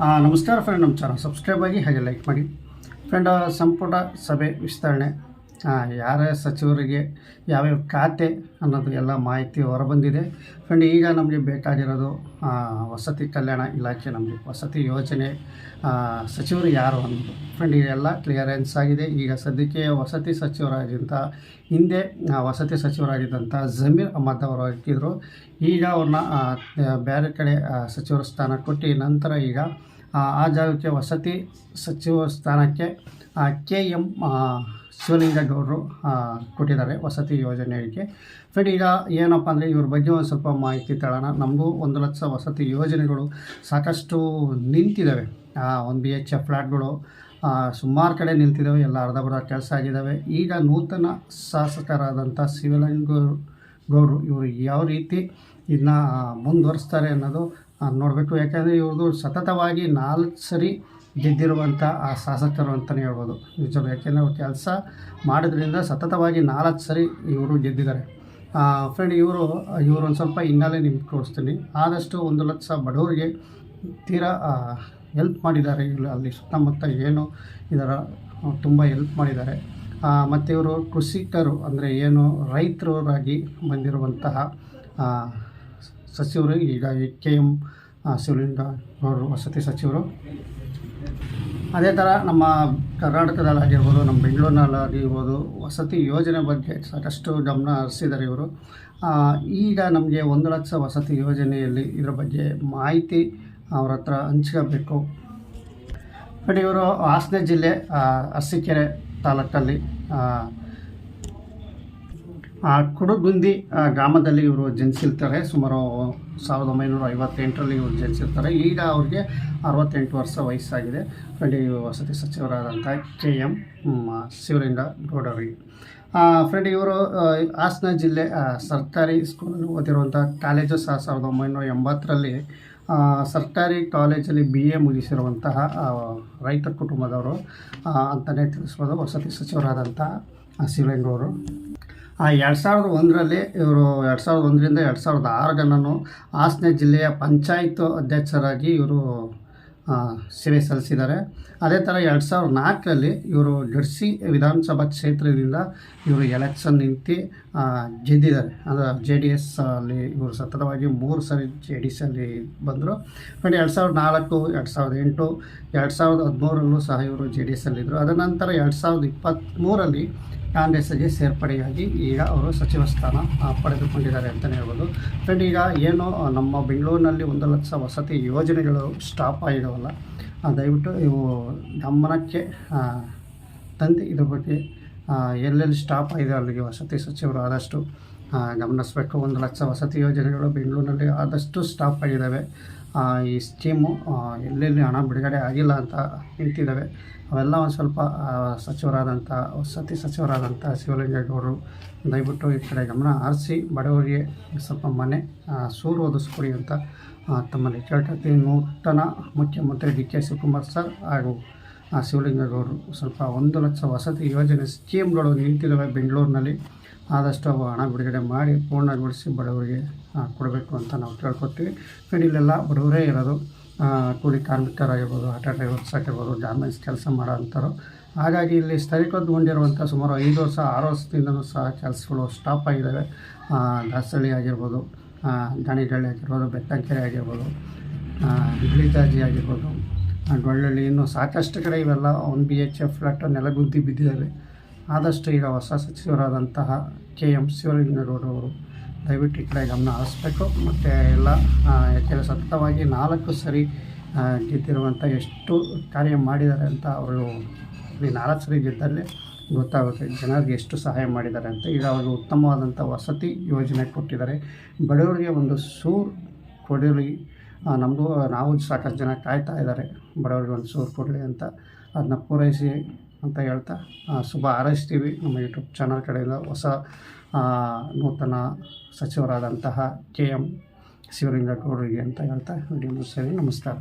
ನಮಸ್ಕಾರ ಫ್ರೆಂಡ್, ನಮ್ಮ channel subscribe ಆಗಿ ಹಾಗೆ ಲೈಕ್ ಮಾಡಿ ಫ್ರೆಂಡ್. ಸಂಪುಟ ಸಭೆ ವಿಸ್ತರಣೆ, ಯಾರ ಸಚಿವರಿಗೆ ಯಾವ್ಯಾವ ಖಾತೆ ಅನ್ನೋದು ಎಲ್ಲ ಮಾಹಿತಿ ಹೊರಬಂದಿದೆ ಫ್ರೆಂಡ್. ಈಗ ನಮಗೆ ಬೇಕಾಗಿರೋದು ವಸತಿ ಕಲ್ಯಾಣ ಇಲಾಖೆ, ನಮಗೆ ವಸತಿ ಯೋಜನೆ ಸಚಿವರು ಯಾರು ಅನ್ನೋದು ಫ್ರೆಂಡ್. ಈಗೆಲ್ಲ ಕ್ಲಿಯರೆನ್ಸ್ ಆಗಿದೆ. ಈಗ ಸದ್ಯಕ್ಕೆ ವಸತಿ ಸಚಿವರಾಗಿದ್ದಂಥ ಹಿಂದೆ ವಸತಿ ಸಚಿವರಾಗಿದ್ದಂಥ ಜಮೀರ್ ಅಹ್ಮದ್ ಅವರು ಹಾಕಿದ್ರು. ಈಗ ಅವ್ರನ್ನ ಬೇರೆ ಕಡೆ ಸಚಿವರ ಸ್ಥಾನ ಕೊಟ್ಟು ನಂತರ ಈಗ ಆ ಜಾಗಕ್ಕೆ ವಸತಿ ಸಚಿವ ಸ್ಥಾನಕ್ಕೆ KM ಶಿವಲಿಂಗೇಗೌಡರು ಕೊಟ್ಟಿದ್ದಾರೆ ವಸತಿ ಯೋಜನೆಗೆ ಫ್ರೆಂಡ್. ಈಗ ಏನಪ್ಪ ಅಂದರೆ ಇವ್ರ ಬಗ್ಗೆ ಒಂದು ಸ್ವಲ್ಪ ಮಾಹಿತಿ ತಗೋಣ. ನಮಗೂ 1 ಲಕ್ಷ ವಸತಿ ಯೋಜನೆಗಳು ಸಾಕಷ್ಟು ನಿಂತಿದ್ದಾವೆ. 1 BHK ಫ್ಲ್ಯಾಟ್ಗಳು ಸುಮಾರು ಕಡೆ ನಿಂತಿದ್ದಾವೆ, ಎಲ್ಲ ಅರ್ಧಬರ್ಧ ಕೆಲಸ ಆಗಿದ್ದಾವೆ. ಈಗ ನೂತನ ಶಾಸಕರಾದಂಥ ಶಿವಲಿಂಗೇಗೌಡರು ಇವರು ಯಾವ ರೀತಿ ಇದನ್ನ ಮುಂದುವರಿಸ್ತಾರೆ ಅನ್ನೋದು ನೋಡಬೇಕು. ಯಾಕೆಂದರೆ ಇವ್ರದ್ದು ಸತತವಾಗಿ 4 ಸರಿ ಗೆದ್ದಿರುವಂಥ ಶಾಸಕರು ಅಂತಲೇ ಹೇಳ್ಬೋದು ನಿಜರು. ಯಾಕೆಂದರೆ ಅವ್ರು ಕೆಲಸ ಮಾಡೋದ್ರಿಂದ ಸತತವಾಗಿ 4 ಸರಿ ಇವರು ಗೆದ್ದಿದ್ದಾರೆ ಫ್ರೆಂಡ್. ಇವರು ಸ್ವಲ್ಪ ಹಿನ್ನೆಲೆ ನಿಮ್ಗೆ ತೋರಿಸ್ತೀನಿ. ಆದಷ್ಟು 1 ಲಕ್ಷ ಬಡವರಿಗೆ ತೀರಾ ಹೆಲ್ಪ್ ಮಾಡಿದ್ದಾರೆ. ಅಲ್ಲಿ ಸುತ್ತಮುತ್ತ ಏನು ಇದರ ತುಂಬ ಹೆಲ್ಪ್ ಮಾಡಿದ್ದಾರೆ. ಮತ್ತು ಇವರು ಕೃಷಿಕರು ಅಂದರೆ ಏನು ರೈತರಾಗಿ ಬಂದಿರುವಂತಹ ಸಚಿವರು ಈಗ KM ಶಿವಲಿಂಗೇಗೌಡರು ವಸತಿ ಸಚಿವರು. ಅದೇ ಥರ ನಮ್ಮ ಕರ್ನಾಟಕದಲ್ಲಾಗಿರ್ಬೋದು, ನಮ್ಮ ಬೆಂಗಳೂರಿನಲ್ಲಾಗಿರ್ಬೋದು ವಸತಿ ಯೋಜನೆ ಬಗ್ಗೆ ಸಾಕಷ್ಟು ಗಮನ ಹರಿಸಿದ್ದಾರೆ ಇವರು. ಈಗ ನಮಗೆ 1 ಲಕ್ಷ ವಸತಿ ಯೋಜನೆಯಲ್ಲಿ ಇದರ ಬಗ್ಗೆ ಮಾಹಿತಿ ಅವ್ರ ಹತ್ರ ಹಂಚ್ಕೋಬೇಕು. ಬಟ್ ಇವರು ಹಾಸನ ಜಿಲ್ಲೆ ಅರಸೀಕೆರೆ ತಾಲೂಕಲ್ಲಿ ಕುಡುಗುಂದಿ ಗ್ರಾಮದಲ್ಲಿ ಇವರು ಜನಿಸಿರ್ತಾರೆ. ಸುಮಾರು 1958ರಲ್ಲಿ ಇವರು ಜನಿಸಿರ್ತಾರೆ. ಈಗ ಅವ್ರಿಗೆ 68 ವರ್ಷ ವಯಸ್ಸಾಗಿದೆ ಫ್ರೆಂಡ್. ವಸತಿ ಸಚಿವರಾದಂಥ KM ಶಿವಲಿಂಗೇಗೌಡರಿಗೆ ಫ್ರೆಂಡ್. ಇವರು ಹಾಸನ ಜಿಲ್ಲೆ ಸರ್ಕಾರಿ ಸ್ಕೂಲಲ್ಲಿ ಓದಿರುವಂಥ ಕಾಲೇಜು 1980ರಲ್ಲಿ ಸರ್ಕಾರಿ ಕಾಲೇಜಲ್ಲಿ BA ಮುಗಿಸಿರುವಂತಹ ರೈತ ಕುಟುಂಬದವರು ಅಂತಲೇ ತಿಳಿಸ್ಬೋದು ವಸತಿ ಸಚಿವರಾದಂಥ ಶಿವಲಿಂಗೇಗೌಡರು. 2001ರಲ್ಲಿ ಇವರು 2001ರಿಂದ 2006 ಹಾಸನ ಜಿಲ್ಲೆಯ ಪಂಚಾಯತ್ ಅಧ್ಯಕ್ಷರಾಗಿ ಇವರು ಸೇವೆ ಸಲ್ಲಿಸಿದ್ದಾರೆ. ಅದೇ ಥರ 2004ರಲ್ಲಿ ಇವರು ಗಡ್ಸಿ ವಿಧಾನಸಭಾ ಕ್ಷೇತ್ರದಿಂದ ಇವರು ಎಲೆಕ್ಷನ್ ನಿಂತು ಗೆದ್ದಿದ್ದಾರೆ. ಅಂದರೆ JDS ಅಲ್ಲಿ ಇವರು ಸತತವಾಗಿ 3 ಸರಿ JDSಲ್ಲಿ ಬಂದರು. ಬಟ್ 2004, 2008, 2013ರಲ್ಲೂ ಸಹ ಇವರು JDSಲ್ಲಿದ್ದರು. ಅದರ ನಂತರ 2023ರಲ್ಲಿ ಕಾಂಗ್ರೆಸ್ಗೆ ಸೇರ್ಪಡೆಯಾಗಿ ಈಗ ಅವರು ಸಚಿವ ಸ್ಥಾನ ಪಡೆದುಕೊಂಡಿದ್ದಾರೆ ಅಂತಲೇ ಹೇಳ್ಬೋದು ಫ್ರೆಂಡ್. ಈಗ ಏನು ನಮ್ಮ ಬೆಂಗಳೂರಿನಲ್ಲಿ 1 ಲಕ್ಷ ವಸತಿ ಯೋಜನೆಗಳು ಸ್ಟಾಪ್ ಆಗಿದಾವಲ್ಲ, ದಯವಿಟ್ಟು ಇವು ಗಮನಕ್ಕೆ ತಂದು ಇದ್ರ ಬಗ್ಗೆ ಎಲ್ಲೆಲ್ಲಿ ಸ್ಟಾಪ್ ಆಗಿದೆ ಅಲ್ಲಿಗೆ ವಸತಿ ಸಚಿವರು ಆದಷ್ಟು ಗಮನಿಸಬೇಕು. 1 ಲಕ್ಷ ವಸತಿ ಯೋಜನೆಗಳು ಬೆಂಗಳೂರಿನಲ್ಲಿ ಆದಷ್ಟು ಸ್ಟಾಪ್ ಆಗಿದ್ದಾವೆ. ಈ ಸ್ಕೀಮು ಎಲ್ಲೆಲ್ಲಿ ಹಣ ಬಿಡುಗಡೆ ಆಗಿಲ್ಲ ಅಂತ ನಿಂತಿದ್ದಾವೆ. ಅವೆಲ್ಲ ಒಂದು ಸ್ವಲ್ಪ ವಸತಿ ಸಚಿವರಾದಂಥ ಶಿವಲಿಂಗೇಗೌಡರು ದಯವಿಟ್ಟು ಈ ಕಡೆ ಗಮನ ಹರಿಸಿ ಬಡವರಿಗೆ ಸ್ವಲ್ಪ ಮನೆ ಸೂರು ಒದಗಿಸ್ಕೊಡಿ ಅಂತ ತಮ್ಮಲ್ಲಿ ಕೇಳ್ಕೊಳ್ತೀನಿ. ನೂತನ ಮುಖ್ಯಮಂತ್ರಿ DK ಶಿವಕುಮಾರ್ ಸರ್ ಹಾಗೂ ಶಿವಲಿಂಗೇಗೌಡರು ಸ್ವಲ್ಪ 1 ಲಕ್ಷ ವಸತಿ ಯೋಜನೆ ಸ್ಕೀಮ್ಗಳು ನಿಂತಿದ್ದಾವೆ ಬೆಂಗಳೂರಿನಲ್ಲಿ. ಆದಷ್ಟು ಅವು ಹಣ ಬಿಡುಗಡೆ ಮಾಡಿ ಪೂರ್ಣಗೊಳಿಸಿ ಬಡವರಿಗೆ ಕೊಡಬೇಕು ಅಂತ ನಾವು ಕೇಳ್ಕೊತೀವಿ ಫ್ರೆಂಡ್. ಇಲ್ಲೆಲ್ಲ ಬಡವರೇ ಇರೋದು, ಕೂಲಿ ಕಾರ್ಮಿಕರಾಗಿರ್ಬೋದು, ಆಟೋ ಡ್ರೈವರ್ಸ್ ಆಗಿರ್ಬೋದು, ಗಾರ್ಮೆಂಟ್ಸ್ ಕೆಲಸ ಮಾಡೋ ಅಂಥವ್ರು. ಹಾಗಾಗಿ ಇಲ್ಲಿ ಸ್ಥಗಿತಗೊಂಡಿರುವಂಥ ಸುಮಾರು 5 ವರ್ಷ 6 ವರ್ಷದಿಂದಲೂ ಸಹ ಕೆಲಸಗಳು ಸ್ಟಾಪ್ ಆಗಿದ್ದಾವೆ. ದಾಸಹಳ್ಳಿ ಆಗಿರ್ಬೋದು, ಗಾಣಿಗಳ್ಳಿ ಆಗಿರ್ಬೋದು, ಬೆತ್ತಂಕೆರೆ ಆಗಿರ್ಬೋದು, ಇಡ್ಲಿಜಾಜಿ ಆಗಿರ್ಬೋದು, ಗೊಳ್ಳಳ್ಳಿ, ಇನ್ನೂ ಸಾಕಷ್ಟು ಕಡೆ ಇವೆಲ್ಲ 1 BHK ಫ್ಲ್ಯಾಟ್ ನೆಲಗುದ್ದಿ ಬಿದ್ದಿದ್ದಾವೆ. ಆದಷ್ಟು ಈಗ ಹೊಸ ಸಚಿವರಾದಂತಹ KM ಶಿವಲಿಂಗೇಗೌಡರವರು ದಯವಿಟ್ಟು ಈ ಕಡೆ ಗಮನ ಹರಿಸ್ಬೇಕು. ಮತ್ತು ಎಲ್ಲ ಯಾಕೆಂದರೆ ಸತತವಾಗಿ 4 ಸರಿ ಗೆದ್ದಿರುವಂಥ ಎಷ್ಟು ಕಾರ್ಯ ಮಾಡಿದ್ದಾರೆ ಅಂತ ಅವರು ಈ 4 ಸರಿ ಗೆದ್ದಲ್ಲೇ ಗೊತ್ತಾಗುತ್ತೆ ಜನರಿಗೆ ಎಷ್ಟು ಸಹಾಯ ಮಾಡಿದ್ದಾರೆ ಅಂತ. ಈಗ ಅವರು ಉತ್ತಮವಾದಂಥ ವಸತಿ ಯೋಜನೆ ಕೊಟ್ಟಿದ್ದಾರೆ. ಬಡವರಿಗೆ ಒಂದು ಸೂರು ಕೊಡಲಿ, ನಾವು ಸಾಕಷ್ಟು ಜನ ಕಾಯ್ತಾ ಇದ್ದಾರೆ ಬಡವರಿಗೆ ಒಂದು ಸೂರು ಕೊಡಲಿ ಅಂತ. ಅದನ್ನ ಪೂರೈಸಿ ಅಂತ ಹೇಳ್ತಾ ಶುಭ ಹಾರೈಸ್ತೀವಿ ನಮ್ಮ ಯೂಟ್ಯೂಬ್ ಚಾನಲ್ ಕಡೆಯಿಂದ ಹೊಸ ನೂತನ ಸಚಿವರಾದಂತಹ KM ಶಿವಲಿಂಗೇಗೌಡರಿಗೆ ಅಂತ ಹೇಳ್ತಾ ವಿಡಿಯೋ ಮುಗಿಸ್ತೀನಿ. ನಮಸ್ಕಾರ.